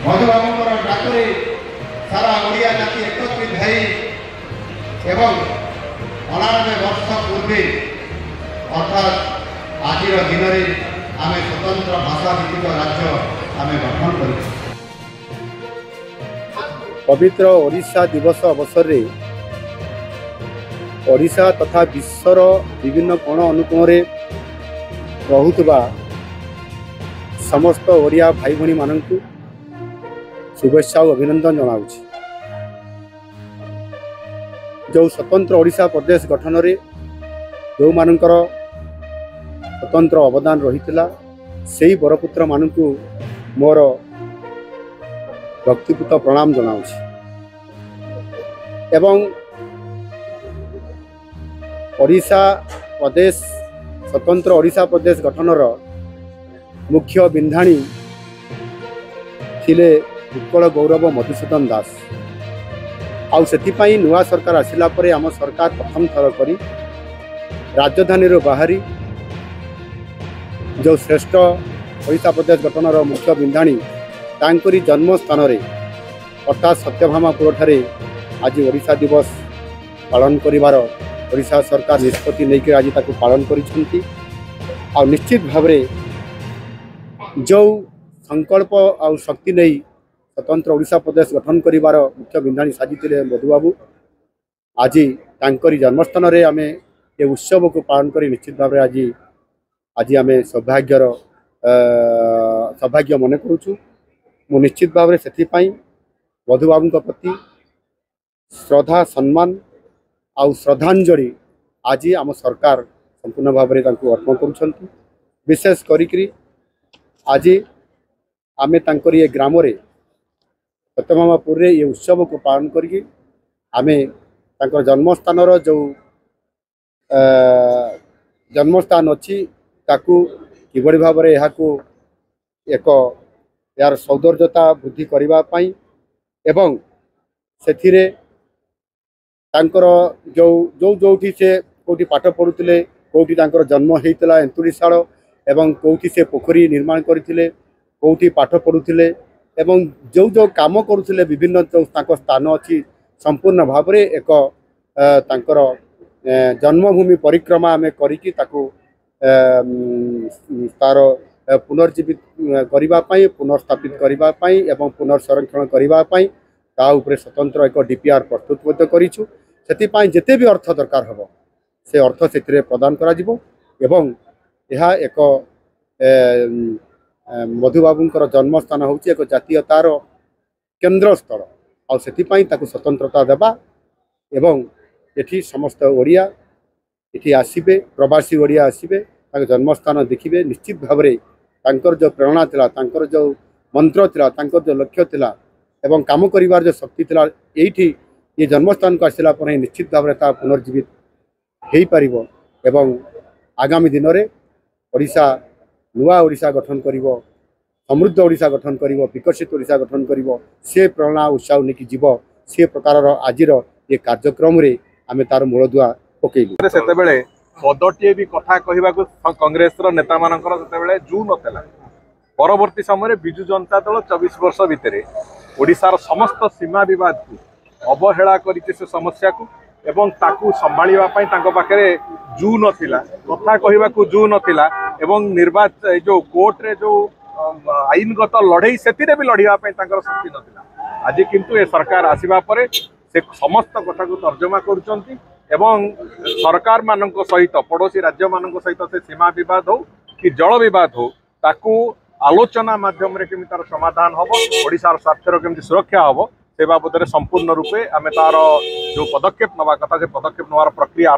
मधुबाबूर डाकरे सारा ओडिया जाति एकत्रित है एवं 99 वर्ष पूर्वे अर्थात आज दिन में आम स्वतंत्र भाषा भित्तिक राज्य आम गठन कर पवित्र ओडिशा दिवस अवसर रे ओडिशा तथा विश्वर विभिन्न कोण अनुकोण रहुतबा समस्त ओडिया भाई भणी मानकु शुभेच्छा और अभिनंदन जनाऊँ। जो स्वतंत्र ओडिशा प्रदेश गठन रे जो मानकर स्वतंत्र अवदान रही से बरपुत्र मानकु मोर व्यक्तिगत प्रणाम जनाऊँ। एवं ओडिशा प्रदेश स्वतंत्र ओडिशा प्रदेश गठनर मुख्य बिंधाणी थिले उत्कल गौरव मधुसूदन दास। आउ सेथिपाई नुआ सरकार आसिला परे आम सरकार प्रथम थर करी राजधानी बाहरी जो श्रेष्ठ ओडिशा प्रदेश गठनर मुख्य बिंधाणी तांकरी जन्म स्थान रे अर्थात सत्यभामापुर ठारे आज ओडिशा दिवस पालन करिवार ओडिशा सरकार निष्पत्ति नहीं आज ताकू पालन करिसेंती। आ निश्चित भाव जो संकल्प आ शक्ति नहीं स्वतंत्र ओडिशा प्रदेश गठन करिवार मुख्य बिंधाणी साजिते मधुबाबू आज तांकरी जन्मस्थान रे आमे ये उत्सव को पालन करी निश्चित भाव आज आमे सौभाग्य मन करूँ। मु निश्चित भाव से मधुबाबू प्रति श्रद्धा सम्मान आउ श्रद्धांजलि आज आम सरकार संपूर्ण भाव में अर्पण कर विशेष करी आज आमे तांकरी ये ग्राम रे सत्यभामापुर ये उत्सव को पालन करी आमे तांकर जन्मस्थान जो जन्मस्थान अच्छी ताकू किभली भाव में यहाँ एक यार सौंदर्यता वृद्धि करने एवं से तांकर जो जो जोठी से कोठी पाठ पढ़ुले कोठी तांकर जन्म होता एंतुड़ीशाल एवं कोठी से पोखरी निर्माण करते कोठी पाठ पढ़ुले एवं जो जो काम करुले विभिन्न जो स्थान अच्छी संपूर्ण भाव में एक तांकर जन्मभूमि परिक्रमा आम करी तार पुनर्जीवित करने पुनर्स्थापित करने एवं पुनर्संरक्षण करने स्वतंत्र एक डीपीआर प्रस्तुत करूँ। से जिते भी अर्थ दरकार हम से अर्थ से प्रदान करा एवं यह एक मधुबाबूंकर जन्मस्थान हूँ एक जातीयतार केन्द्र स्थल और से स्वतंत्रता देवा एवं एठी समस्त ओडिया एठी आसीबे प्रवासी ओडिया आसीबे जन्मस्थान देखिए निश्चित भाव में तांकर जो प्रेरणा थिला तांकर जो मंत्र थिला तांकर जो लक्ष्य थिला एवं काम करिवार जो शक्ति थिला एठी ये जन्मस्थान को आसिला पर निश्चित भाव में पुनर्जीवित हो पारिबो एवं आगामी दिन में ओडिशा नुआ ओडिशा गठन करिवो समृद्ध ओडिशा गठन करिवो विकसित ओडिशा गठन करिवो से प्रेरणा उत्साह लेकिन जीव से प्रकार आज ये कार्यक्रम रे आमे तार मूलदुआ पकेलु। सेतेबेले पदटीए भी कथा कहवाक कांग्रेस नेता मानकर सेतेबेले जू नथला परवर्ती समय विजु जनता दल 24 वर्ष भितर ओडिशार समस्त सीमा विवाद को अवहेला करिते से समस्या को एवं ताकू संभाळिबा पई तांको पाखरे जू नथिला कथा कहवाक जू नथिला एवं निर्वाचन जो कोर्ट रे जो आईनगत लड़ई से भी लड़िया तांकर शक्ति नथिला। आज किंतु ए सरकार आसीबा परे से समस्त कथा को तर्जमा करुचंती एवं सरकार मानक सहित पड़ोसी राज्य मानक सहित से सीमा विवाद हो कि जल विवाद हो ताकू आलोचना माध्यम रे केमि तार समाधान हम ओडिशार स्वार्थर केमि सुरक्षा हम से बाबद संपूर्ण रूपे आमे तार जो पदक्षेप नवा कथा से पदक्षेप नवार प्रक्रिया